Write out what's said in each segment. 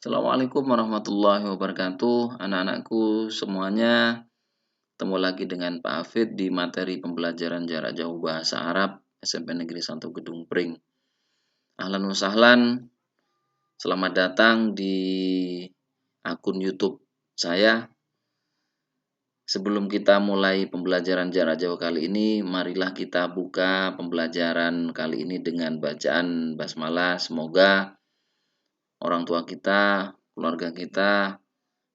Assalamualaikum warahmatullahi wabarakatuh. Anak-anakku semuanya, ketemu lagi dengan Pak Hafid di materi pembelajaran jarak jauh bahasa Arab SMP Negeri 1 Gedung Pring. Ahlan wa sahlan, selamat datang di akun YouTube saya. Sebelum kita mulai pembelajaran jarak jauh kali ini, marilah kita buka pembelajaran kali ini dengan bacaan basmalah. Semoga orang tua kita, keluarga kita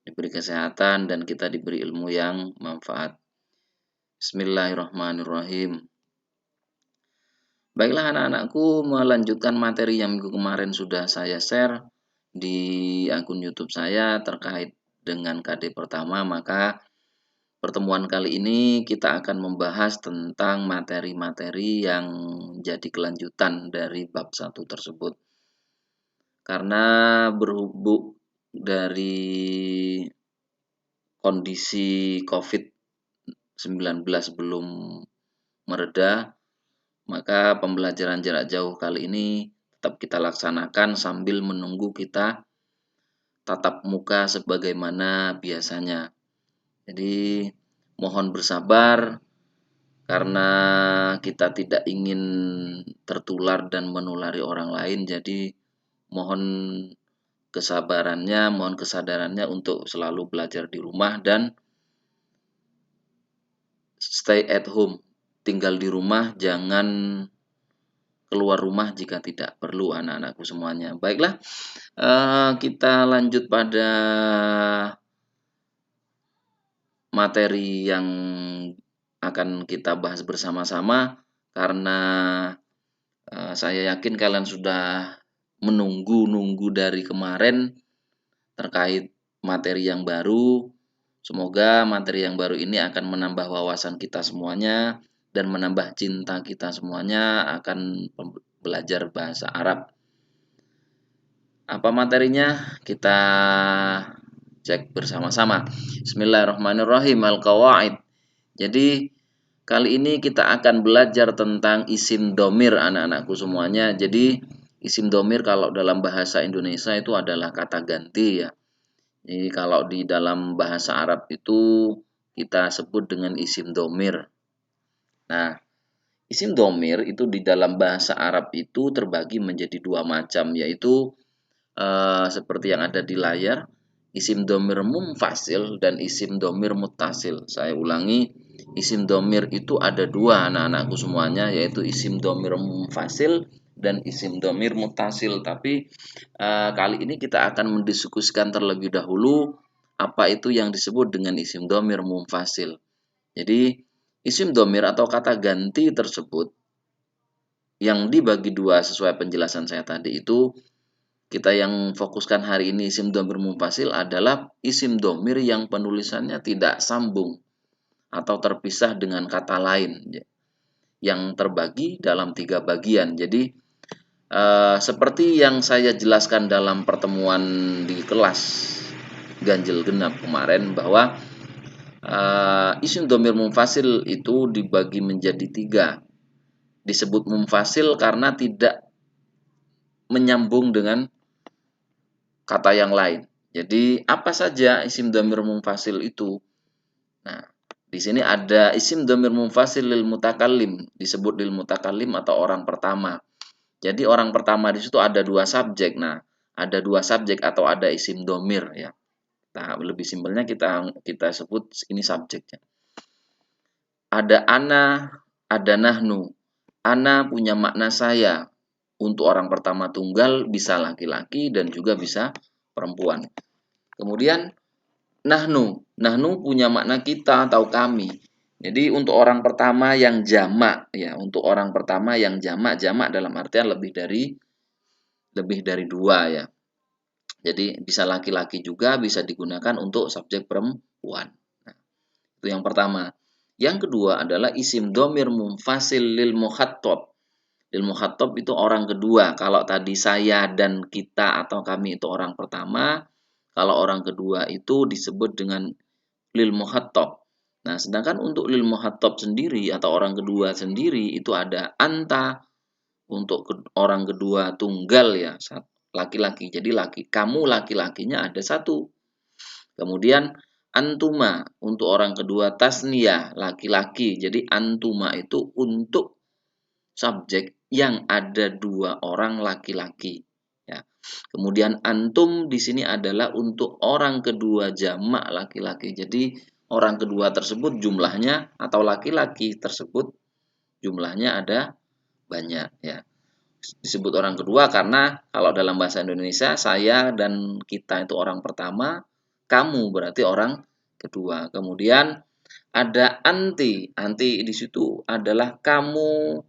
diberi kesehatan dan kita diberi ilmu yang manfaat. Bismillahirrahmanirrahim. Baiklah anak-anakku, melanjutkan materi yang minggu kemarin sudah saya share di akun YouTube saya terkait dengan KD pertama, maka pertemuan kali ini kita akan membahas tentang materi-materi yang jadi kelanjutan dari bab 1 tersebut. Karena berhubung dari kondisi COVID-19 belum mereda, maka pembelajaran jarak jauh kali ini tetap kita laksanakan sambil menunggu kita tatap muka sebagaimana biasanya. Jadi mohon bersabar karena kita tidak ingin tertular dan menulari orang lain. Jadi mohon kesabarannya, mohon kesadarannya untuk selalu belajar di rumah dan stay at home. Tinggal di rumah, jangan keluar rumah jika tidak perlu, anak-anakku semuanya. Baiklah, kita lanjut pada materi yang akan kita bahas bersama-sama karena saya yakin kalian sudah menunggu dari kemarin terkait materi yang baru. Semoga materi yang baru ini akan menambah wawasan kita semuanya dan menambah cinta kita semuanya akan belajar bahasa Arab. Apa materinya? Kita cek bersama-sama. Bismillahirrahmanirrahim. Al-Qawaid. Jadi kali ini kita akan belajar tentang isim domir, anak-anakku semuanya. Jadi isim domir kalau dalam bahasa Indonesia itu adalah kata ganti ya. Jadi kalau di dalam bahasa Arab itu kita sebut dengan isim domir. Nah, isim domir itu di dalam bahasa Arab itu terbagi menjadi dua macam, yaitu seperti yang ada di layar, isim domir munfasil dan isim domir muttasil. Saya ulangi, isim domir itu ada dua, anak-anakku semuanya, yaitu isim domir munfasil dan isim domir muttasil. Tapi kali ini kita akan mendiskusikan terlebih dahulu apa itu yang disebut dengan isim domir munfasil. Jadi isim domir atau kata ganti tersebut yang dibagi dua sesuai penjelasan saya tadi itu, kita yang fokuskan hari ini isim domir munfasil adalah isim domir yang penulisannya tidak sambung atau terpisah dengan kata lain yang terbagi dalam 3 bagian. Jadi seperti yang saya jelaskan dalam pertemuan di kelas ganjil genap kemarin bahwa isim domir munfasil itu dibagi menjadi 3. Disebut munfasil karena tidak menyambung dengan kata yang lain. Jadi apa saja isim domir munfasil itu? Nah, di sini ada isim domir munfasil lil mutakallim, disebut lil mutakallim atau orang pertama. Jadi orang pertama di situ ada 2 subjek. Nah, ada 2 subjek atau ada isim domir ya. Nah, lebih simpelnya kita sebut ini subjeknya. Ada ana, ada nahnu. Ana punya makna saya. Untuk orang pertama tunggal bisa laki-laki dan juga bisa perempuan. Kemudian nahnu punya makna kita atau kami. Jadi untuk orang pertama yang jamak ya, untuk orang pertama yang jamak dalam artian lebih dari 2 ya. Jadi bisa laki-laki juga, bisa digunakan untuk subjek perempuan. Nah, itu yang pertama. Yang kedua adalah isim domir munfasil lil mukhattab. Lil mukhattab itu orang kedua. Kalau tadi saya dan kita atau kami itu orang pertama, kalau orang kedua itu disebut dengan lil mukhattab. Nah, sedangkan untuk lil mukhattab sendiri atau orang kedua sendiri itu ada anta untuk orang kedua tunggal ya. laki-laki. Jadi kamu laki-lakinya ada satu. Kemudian antuma untuk orang kedua tasniyah laki-laki. Jadi antuma itu untuk subjek yang ada dua orang laki-laki. Ya. Kemudian antum di sini adalah untuk orang kedua jamak laki-laki. Jadi orang kedua tersebut jumlahnya atau laki-laki tersebut jumlahnya ada banyak ya. Disebut orang kedua karena kalau dalam bahasa Indonesia saya dan kita itu orang pertama, kamu berarti orang kedua. Kemudian ada anti. Anti di situ adalah kamu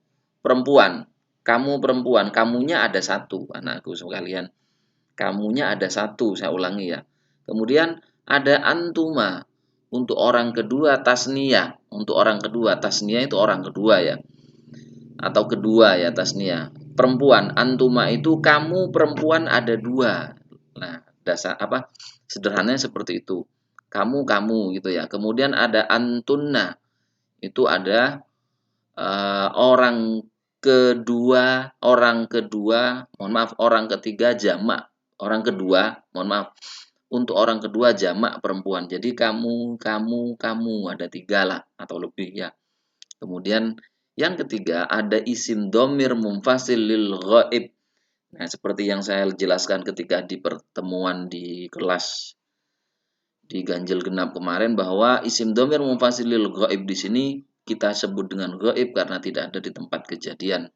perempuan. Kamu perempuan, kamunya ada satu, anakku sekalian. Kamunya ada satu, saya ulangi ya. Kemudian ada antuma. Untuk orang kedua tasniyah. Untuk orang kedua tasniyah itu orang kedua ya. Atau kedua ya tasniyah. Perempuan, antuma itu kamu perempuan ada dua. Nah, dasar apa? Sederhananya seperti itu. Kamu gitu ya. Kemudian ada antunna. Itu ada orang kedua, mohon maaf, orang ketiga jamak. Orang kedua, mohon maaf, untuk orang kedua jamak perempuan. Jadi kamu ada tiga lah atau lebih ya. Kemudian yang ketiga ada isim domir munfasil lil ghaib. Nah, seperti yang saya jelaskan ketika di pertemuan di kelas di ganjil genap kemarin bahwa isim domir munfasil lil ghaib di sini kita sebut dengan ghaib karena tidak ada di tempat kejadian.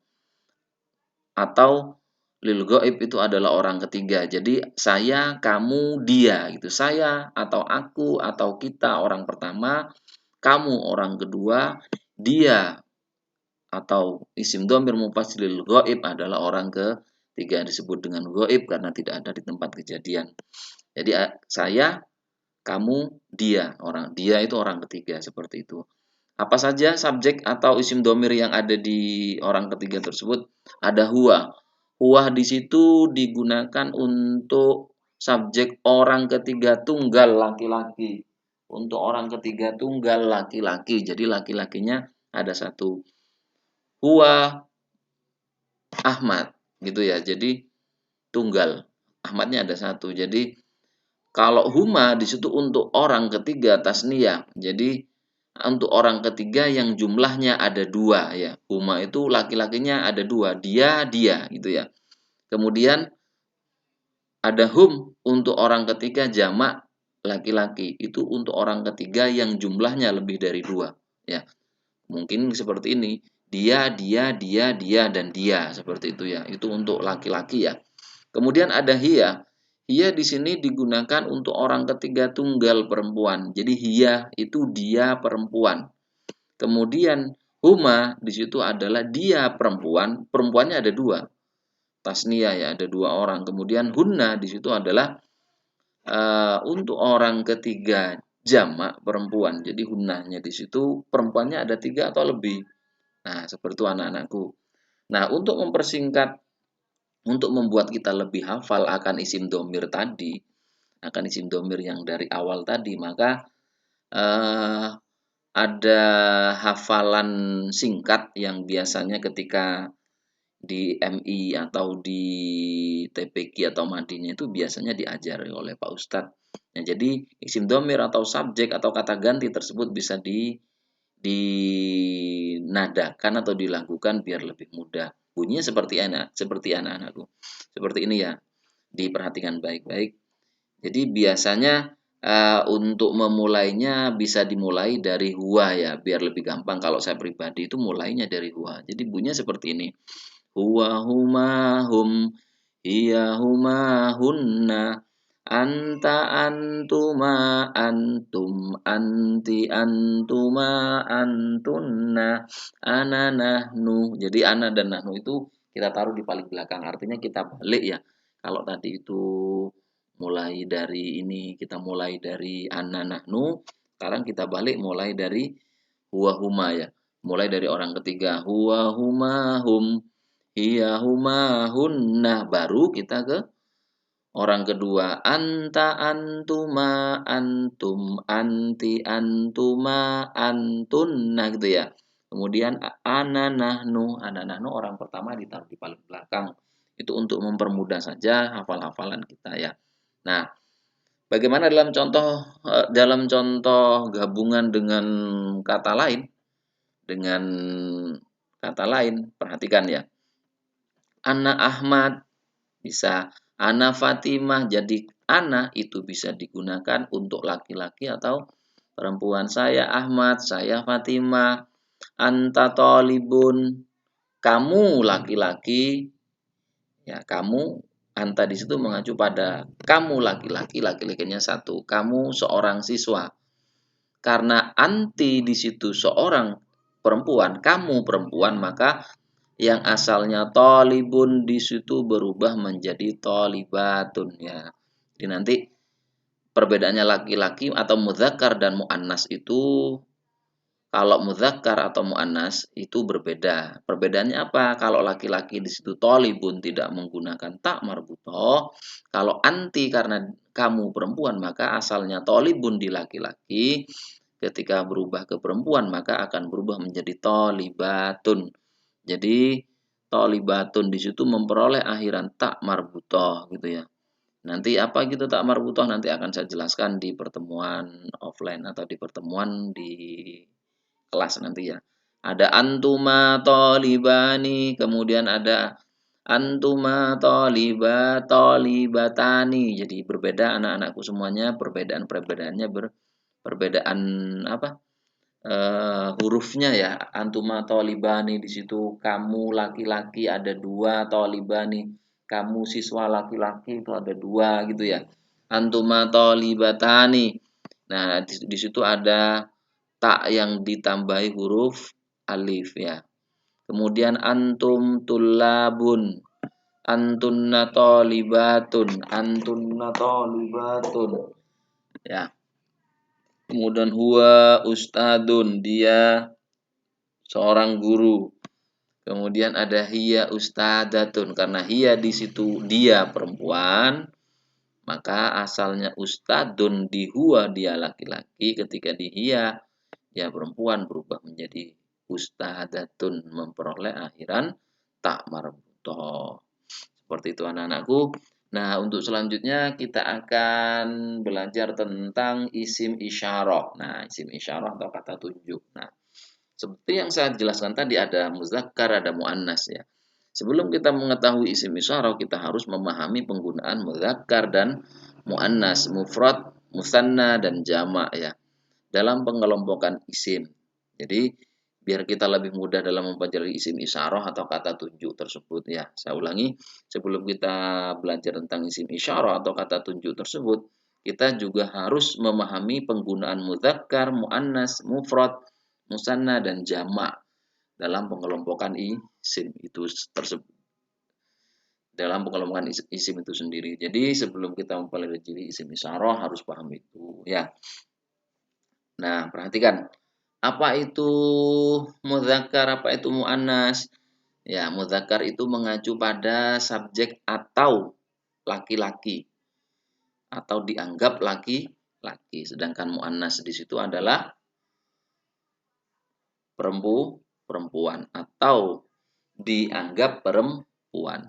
Atau lil ghaib itu adalah orang ketiga. Jadi saya, kamu, dia gitu. Saya atau aku atau kita orang pertama, kamu orang kedua, dia atau isim dhamir munfasil lil ghaib adalah orang ketiga yang disebut dengan ghaib karena tidak ada di tempat kejadian. Jadi saya, kamu, dia itu orang ketiga seperti itu. Apa saja subjek atau isim domir yang ada di orang ketiga tersebut? Ada huwa. Huwa di situ digunakan untuk subjek orang ketiga tunggal laki-laki. Untuk orang ketiga tunggal laki-laki. Jadi laki-lakinya ada satu. Huwa Ahmad gitu ya. Jadi tunggal. Ahmadnya ada satu. Jadi kalau huma di situ untuk orang ketiga tasniyah. Jadi untuk orang ketiga yang jumlahnya ada dua ya. Huma itu laki-lakinya ada dua, dia gitu ya. Kemudian ada hum untuk orang ketiga jamak laki-laki. Itu untuk orang ketiga yang jumlahnya lebih dari dua ya. Mungkin seperti ini. Dia, dan dia seperti itu ya. Itu untuk laki-laki ya. Kemudian ada hiya. Hiya di sini digunakan untuk orang ketiga tunggal perempuan. Jadi hiya itu dia perempuan. Kemudian huma di situ adalah dia perempuan, perempuannya ada dua. Tasniyah ya, ada dua orang. Kemudian hunna di situ adalah untuk orang ketiga jamak perempuan. Jadi hunnahnya di situ perempuannya ada tiga atau lebih. Nah, seperti itu anak-anakku. Nah, untuk mempersingkat, untuk membuat kita lebih hafal akan isim domir tadi, akan isim domir yang dari awal tadi, maka ada hafalan singkat yang biasanya ketika di MI atau di TPQ atau Madinya itu biasanya diajari oleh Pak Ustadz. Nah, jadi isim domir atau subjek atau kata ganti tersebut bisa dinadakan atau dilakukan biar lebih mudah. Bunyinya seperti anak-anakku. Seperti ini ya. Diperhatikan baik-baik. Jadi biasanya untuk memulainya bisa dimulai dari huwa ya, biar lebih gampang. Kalau saya pribadi itu mulainya dari huwa. Jadi bunyinya seperti ini. Huwa huma hum, hiya huma hunna, anta antuma antum, anti antuma antunna, ana nahnu. Jadi ana dan nahnu itu kita taruh di paling belakang. Artinya kita balik ya. Kalau tadi itu mulai dari ini, kita mulai dari ana nahnu, sekarang kita balik mulai dari huwa huma ya. Mulai dari orang ketiga, huwa huma hum, hiya huma hunna, baru kita ke orang kedua, anta antuma antum, anti antuma antunna gitu ya. Kemudian ana nahnu orang pertama ditaruh di paling belakang. Itu untuk mempermudah saja hafal-hafalan kita ya. Nah, bagaimana dalam contoh gabungan dengan kata lain? Dengan kata lain, perhatikan ya. Ana Ahmad bisa Ana Fatimah. Jadi ana itu bisa digunakan untuk laki-laki atau perempuan. Saya Ahmad, saya Fatimah. Anta tolibun, kamu laki-laki. Ya, kamu, anta di situ mengacu pada kamu laki-laki, laki-lakinya satu. Kamu seorang siswa. Karena anti di situ seorang perempuan, kamu perempuan, maka yang asalnya tolibun di situ berubah menjadi tolibatun ya. Jadi nanti perbedaannya laki-laki atau mudzakkar dan muannas itu, kalau mudzakkar atau muannas itu berbeda. Perbedaannya apa? Kalau laki-laki di situ tolibun tidak menggunakan tak marbutoh. Kalau anti karena kamu perempuan maka asalnya tolibun di laki-laki. Ketika berubah ke perempuan maka akan berubah menjadi tolibatun. Jadi tolibatun di situ memperoleh akhiran tak marbutoh gitu ya. Nanti apa gitu tak marbutoh nanti akan saya jelaskan di pertemuan offline atau di pertemuan di kelas nanti ya. Ada antuma tolibani, kemudian ada antuma tolibatani. Jadi berbeda anak-anakku semuanya, perbedaan-perbedaannya perbedaan apa? Hurufnya ya. Antuma tolibani di situ kamu laki-laki ada dua tolibani. Kamu siswa laki-laki itu ada dua gitu ya. Antuma tolibatani. Nah, di situ ada tak yang ditambahi huruf alif ya. Kemudian antum tulabun, antunna tolibatun, antunna tolibatun. Ya. Kemudian huwa ustadun, dia seorang guru. Kemudian ada hiya ustadatun, karena hiya di situ dia perempuan, maka asalnya ustadun di huwa dia laki-laki, ketika di hiya dia perempuan berubah menjadi ustadatun, memperoleh akhiran tak marbutoh. Seperti itu anak-anakku. Nah, untuk selanjutnya kita akan belajar tentang isim isyarah. Nah, isim isyarah atau kata tunjuk. Nah, seperti yang saya jelaskan tadi ada muzakkar, ada muannas ya. Sebelum kita mengetahui isim isyarah, kita harus memahami penggunaan muzakkar dan muannas, mufrad, musanna dan jamak ya dalam pengelompokan isim. Jadi biar kita lebih mudah dalam mempelajari isim isyarah atau kata tunjuk tersebut ya. Saya ulangi, sebelum kita belajar tentang isim isyarah atau kata tunjuk tersebut, kita juga harus memahami penggunaan mudzakkar, muannas, mufrad, musanna dan jamak dalam pengelompokan isim itu tersebut. Dalam pengelompokan isim itu sendiri. Jadi sebelum kita mempelajari isim isyarah harus paham itu ya. Nah, perhatikan. Apa itu mudzakkar, apa itu muannas? Ya, mudzakkar itu mengacu pada subjek atau laki-laki atau dianggap laki-laki. Sedangkan muannas di situ adalah perempuan atau dianggap perempuan.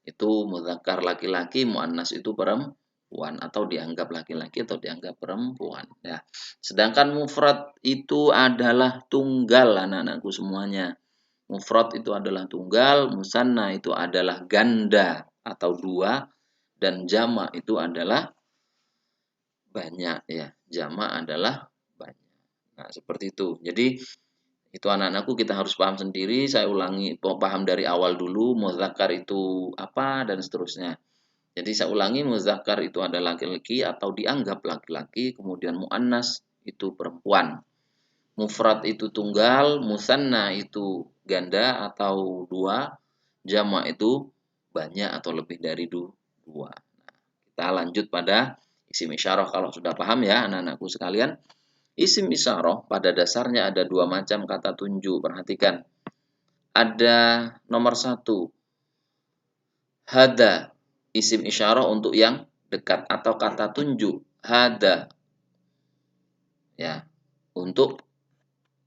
Itu mudzakkar laki-laki, muannas itu perempuan atau dianggap laki-laki atau dianggap perempuan ya. Sedangkan mufrad itu adalah tunggal anak-anakku semuanya. Mufrad itu adalah tunggal, musanna itu adalah ganda atau dua dan jama itu adalah banyak ya. Jama adalah banyak. Nah, seperti itu. Jadi itu anak-anakku kita harus paham sendiri. Saya ulangi, paham dari awal dulu muzakkar itu apa dan seterusnya. Jadi saya ulangi, muzakkar itu adalah laki-laki atau dianggap laki-laki, kemudian muannas itu perempuan. Mufrad itu tunggal, musanna itu ganda atau dua, jama itu banyak atau lebih dari dua. Nah, kita lanjut pada isim isyarah kalau sudah paham ya anak-anakku sekalian. Isim isyarah pada dasarnya ada dua macam kata tunjuk. Perhatikan. Ada nomor satu. Hada. Isim isyarah untuk yang dekat atau kata tunjuk. Hada. Ya. Untuk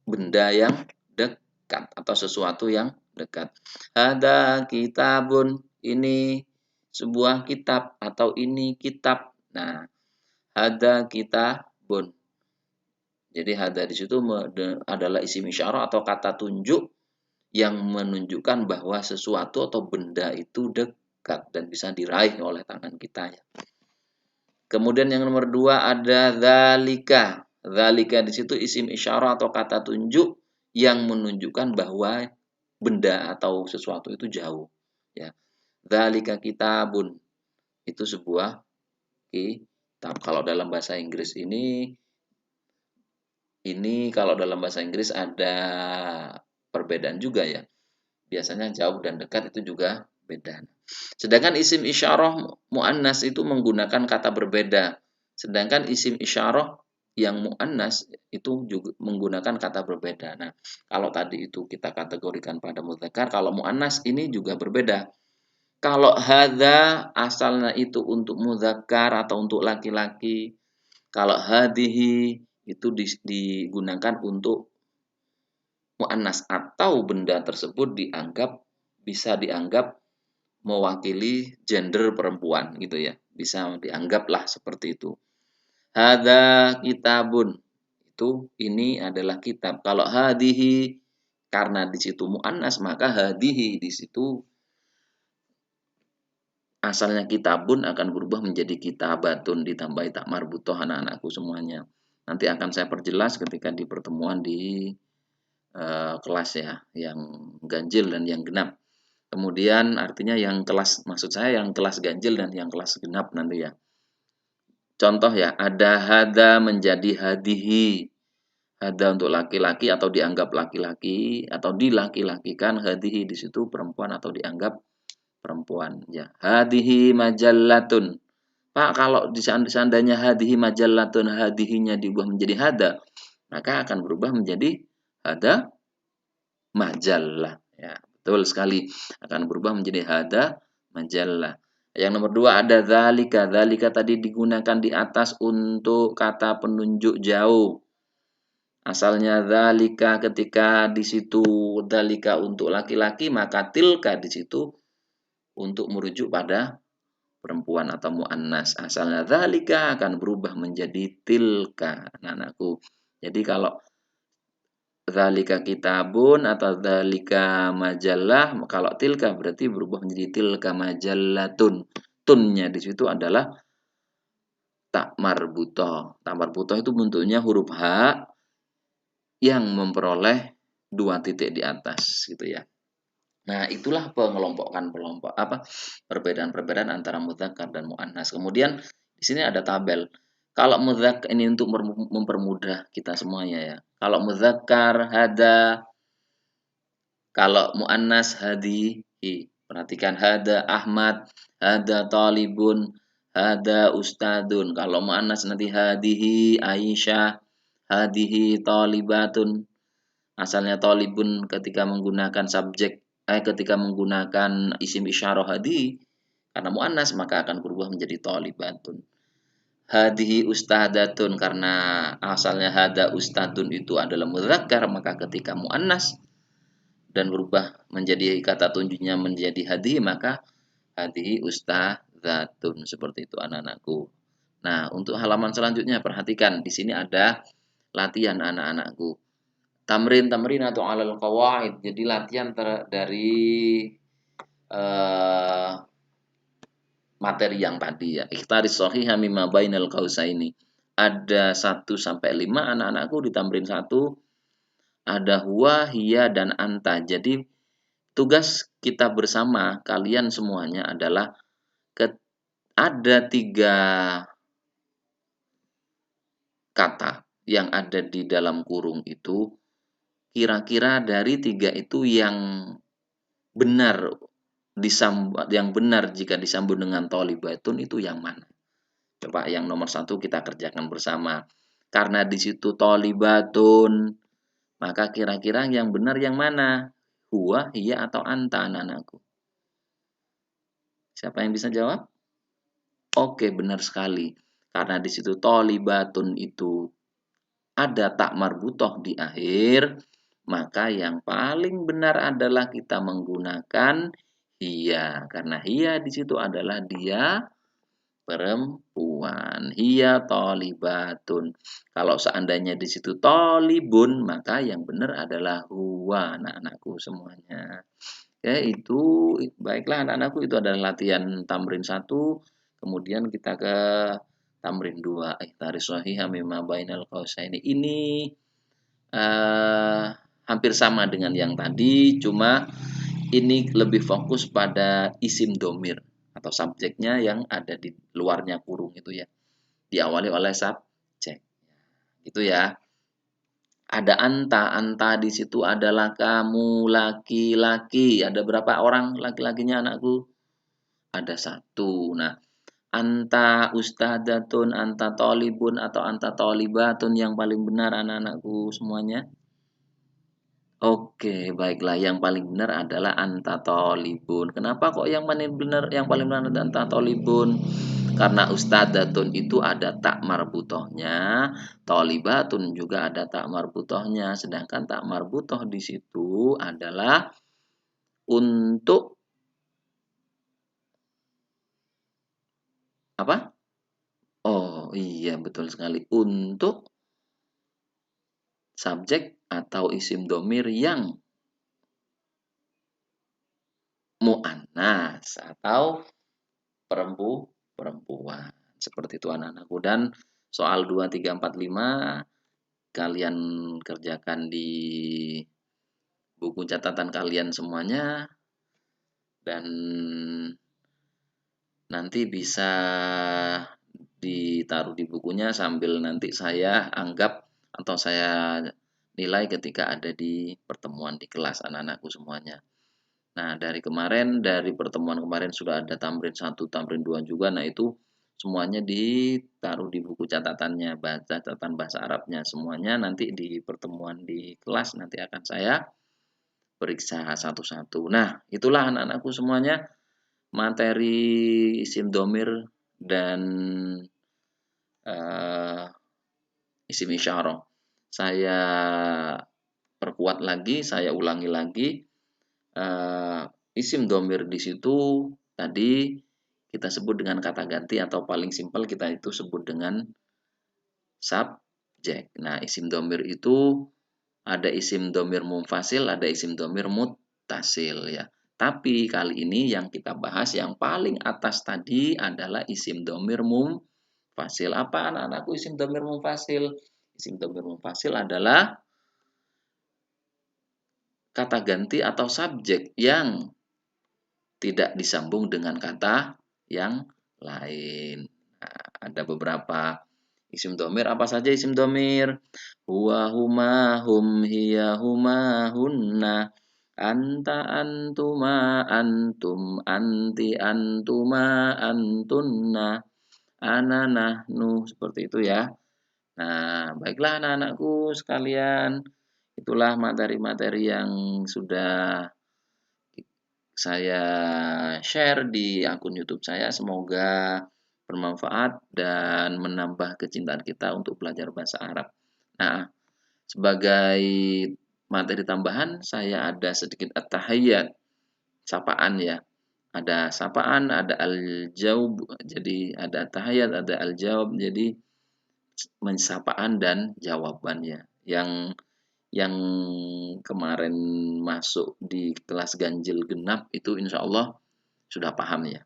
benda yang dekat atau sesuatu yang dekat. Hada kitabun. ini sebuah kitab atau ini kitab. Nah, hada kitabun. Jadi hada di situ adalah isim isyarah atau kata tunjuk yang menunjukkan bahwa sesuatu atau benda itu dekat dan bisa diraih oleh tangan kita ya. Kemudian yang nomor dua ada dzalika. Dzalika di situ isim isyarah atau kata tunjuk yang menunjukkan bahwa benda atau sesuatu itu jauh ya. Dzalika kitabun. Itu sebuah kitab. Kalau dalam bahasa Inggris ini kalau dalam bahasa Inggris ada perbedaan juga ya. Biasanya jauh dan dekat itu juga beda. Sedangkan isim isyarah mu'annas itu menggunakan kata berbeda. Sedangkan isim isyarah yang mu'annas itu juga menggunakan kata berbeda. Nah, kalau tadi itu kita kategorikan pada mudzakkar, kalau mu'annas ini juga berbeda. Kalau hadza asalnya itu untuk mudzakkar atau untuk laki-laki. Kalau hadhihi itu digunakan untuk mu'annas atau benda tersebut bisa dianggap mewakili gender perempuan gitu ya. Bisa dianggaplah seperti itu. Hadza kitabun. Ini adalah kitab. Kalau hadihi karena di situ muannas maka hadihi di situ asalnya kitabun akan berubah menjadi kitabatun ditambahi tak marbutoh anak-anakku semuanya. Nanti akan saya perjelas ketika di pertemuan di kelas ya, yang ganjil dan yang genap. Kemudian artinya yang kelas, maksud saya yang kelas ganjil dan yang kelas genap nanti ya. Contoh ya, ada hada menjadi hadihi. Hada untuk laki-laki atau dianggap laki-laki atau dilaki-lakikan, hadihi di situ perempuan atau dianggap perempuan ya. Hadihi majallatun. Pak, kalau seandainya hadihi majallatun, hadihinya diubah menjadi hada, maka akan berubah menjadi hada majallah. Ya, betul sekali. Akan berubah menjadi hada majallah. Yang nomor dua ada dzalika. Dzalika tadi digunakan di atas untuk kata penunjuk jauh. Asalnya dzalika ketika di situ dzalika untuk laki-laki, maka tilka di situ untuk merujuk pada perempuan atau muannas. Asalnya dzalika akan berubah menjadi tilka, anak-anakku. Jadi kalau dzalika kitabun atau dzalika majalah, kalau tilka berarti berubah menjadi tilka majallatun. Tunnya di situ adalah tak marbutoh. Tak marbutoh itu bentuknya huruf H yang memperoleh 2 titik di atas gitu ya. Nah, itulah pengelompokan perbedaan-perbedaan antara mudzakkar dan muannas. Kemudian di sini ada tabel. Kalau mudzakkar ini untuk mempermudah kita semuanya ya. Kalau mudzakkar hada, kalau muannas hadihi. Perhatikan hada Ahmad, hada talibun, hada ustadun. Kalau muannas nanti hadihi Aisyah, hadihi talibatun. Asalnya talibun ketika menggunakan ketika menggunakan isim isyarah hadi karena muannas maka akan berubah menjadi talibatun. Hadihi ustadatun karena asalnya hada ustadun itu adalah mudzakkar maka ketika muannas dan berubah menjadi kata tunjuknya menjadi hadi maka hadihi ustadzatun seperti itu anak-anakku. Nah, untuk halaman selanjutnya perhatikan di sini ada latihan anak-anakku. Tamrin atau alal qawaid. Jadi latihan dari materi yang tadi ya. Ikhtaris shahiha mimma bainal qausaini. Ada 1 sampai 5 anak-anakku di tamrin 1. Ada huwa, hiya dan anta. Jadi tugas kita bersama kalian semuanya adalah ada 3 kata yang ada di dalam kurung itu. Kira-kira dari 3 itu yang benar jika disambung dengan tholibatun itu yang mana? Coba yang nomor 1 kita kerjakan bersama. Karena di situ tholibatun, maka kira-kira yang benar yang mana? Huwa, hiya atau anta anak-anakku? Siapa yang bisa jawab? Oke, benar sekali. Karena di situ tholibatun itu ada tak marbutoh di akhir, maka yang paling benar adalah kita menggunakan Hiya, karena hiya di situ adalah dia perempuan. Hiya tolibatun. Kalau seandainya di situ tolibun, maka yang benar adalah huwa, anak-anakku semuanya. Oke, itu baiklah anak-anakku, itu adalah latihan tamrin 1. Kemudian kita ke tamrin 2. Ihtaris shahiha mimma bainal qausaini. Ini hampir sama dengan yang tadi, cuma ini lebih fokus pada isim domir atau subjeknya yang ada di luarnya kurung itu ya. Diawali oleh subjek. Itu ya. Ada anta di situ adalah kamu laki-laki. Ada berapa orang laki-lakinya anakku? Ada 1. Nah, anta ustadzatun, anta tolibun atau anta tolibatun yang paling benar anak-anakku semuanya? Oke, baiklah. Yang paling benar adalah anta tolibun. Kenapa kok yang paling benar adalah anta tolibun? Karena ustadzatun itu ada tak marbutohnya, tolibatun juga ada tak marbutohnya. Sedangkan tak marbutoh di situ adalah untuk apa? Oh iya, betul sekali. Untuk subjek atau isim domir yang mu'annas atau perempuan. Seperti itu anak-anakku. Dan soal 2, 3, 4, 5 kalian kerjakan di buku catatan kalian semuanya dan nanti bisa ditaruh di bukunya sambil nanti saya anggap atau saya nilai ketika ada di pertemuan di kelas anak-anakku semuanya. Nah, dari pertemuan kemarin sudah ada tamrin 1, tamrin 2 juga. Nah, itu semuanya ditaruh di buku catatannya, catatan bahasa Arabnya semuanya nanti di pertemuan di kelas nanti akan saya periksa satu-satu. Nah, itulah anak-anakku semuanya materi isim domir dan isim isyarah. Saya perkuat lagi, saya ulangi lagi. Isim domir di situ tadi kita sebut dengan kata ganti atau paling simpel kita itu sebut dengan subjek. Nah, isim domir itu ada isim domir munfasil, ada isim domir muttasil ya. Tapi kali ini yang kita bahas yang paling atas tadi adalah isim domir munfasil. Apa anak-anakku isim domir munfasil? Isim domir munfasil adalah kata ganti atau subjek yang tidak disambung dengan kata yang lain. Nah, ada beberapa isim domir. Apa saja isim domir? Huwa, huma, hum, hiya, huma, hunna. Anta, antuma, antum, anti, antuma, antunna. Ana, nahnu. Seperti itu ya. Nah, baiklah anak-anakku sekalian. Itulah materi-materi yang sudah saya share di akun YouTube saya. Semoga bermanfaat dan menambah kecintaan kita untuk belajar bahasa Arab. Nah, sebagai materi tambahan, saya ada sedikit at-tahiyyat, sapaan ya. Ada sapaan, ada al-jaub, jadi ada tahiyyat, ada al-jaub, jadi mensapaan dan jawabannya. Yang kemarin masuk di kelas ganjil genap itu insya Allah sudah paham ya.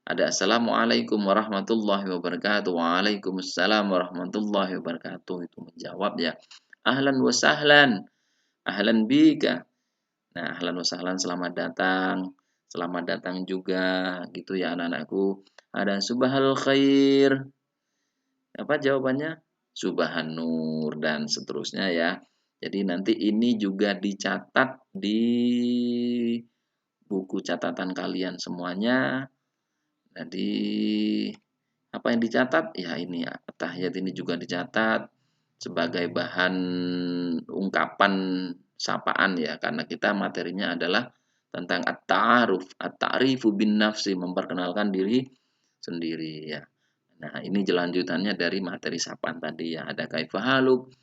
Ada assalamualaikum warahmatullahi wabarakatuh. Waalaikumsalam warahmatullahi wabarakatuh. Itu menjawab ya. Ahlan wa sahlan. Ahlan bika. Nah, ahlan wa sahlan selamat datang. Selamat datang juga gitu ya anak-anakku. Ada subahal khair. Apa jawabannya? Subahan nur dan seterusnya ya. Jadi nanti ini juga dicatat di buku catatan kalian semuanya. Jadi apa yang dicatat? Ya ini ya, tahiyat ini juga dicatat sebagai bahan ungkapan sapaan ya, karena kita materinya adalah tentang at-ta'aruf, at-ta'rifu bin nafsi, memperkenalkan diri sendiri ya. Nah, ini lanjutannya dari materi sapaan tadi ya. Ada kaifahaluk,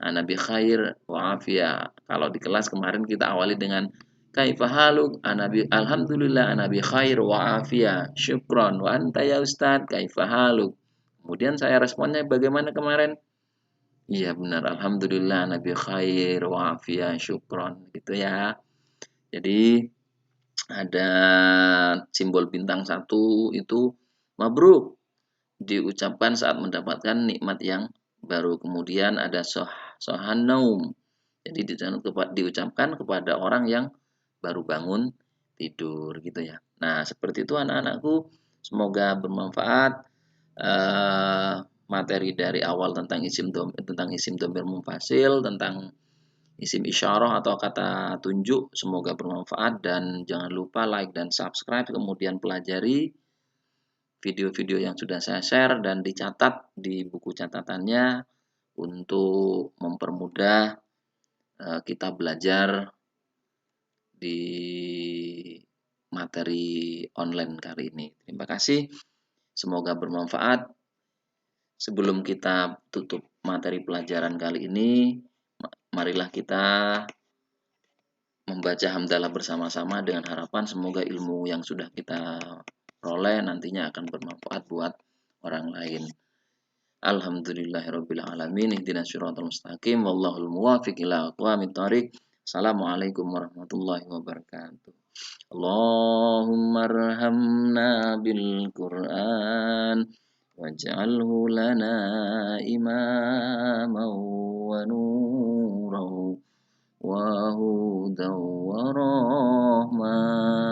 ana bi khair wa afia. Kalau di kelas kemarin kita awali dengan kaifa haluk? Alhamdulillah ana bi khair wa afiyah. Syukron. Wa anta ya Ustaz, kaifa haluk? Kemudian saya responnya bagaimana kemarin? Iya benar, alhamdulillah ana bi khair wa afiyah. Syukron. Gitu ya. Jadi ada simbol bintang satu itu mabruk, diucapkan saat mendapatkan nikmat yang baru. Kemudian ada sohan naum, jadi diucapkan kepada orang yang baru bangun tidur gitu ya. Nah seperti itu anak-anakku, semoga bermanfaat materi dari awal tentang isim dhamir munfasil, tentang isim isyarah atau kata tunjuk, semoga bermanfaat dan jangan lupa like dan subscribe, kemudian pelajari video-video yang sudah saya share dan dicatat di buku catatannya untuk mempermudah kita belajar di materi online kali ini. Terima kasih, semoga bermanfaat. Sebelum kita tutup materi pelajaran kali ini, marilah kita membaca hamdalah bersama-sama dengan harapan semoga ilmu yang sudah kita peroleh nantinya akan bermanfaat buat orang lain. Alhamdulillahirabbil alamin, ihdinas siratal mustaqim, wallahul muwaffiq ila aqwamit thoriq. Assalamualaikum warahmatullahi wabarakatuh. Allahumma arhamna bil Qur'an waj'alhu lana imaman wa nuran wa hudan wa rahmah.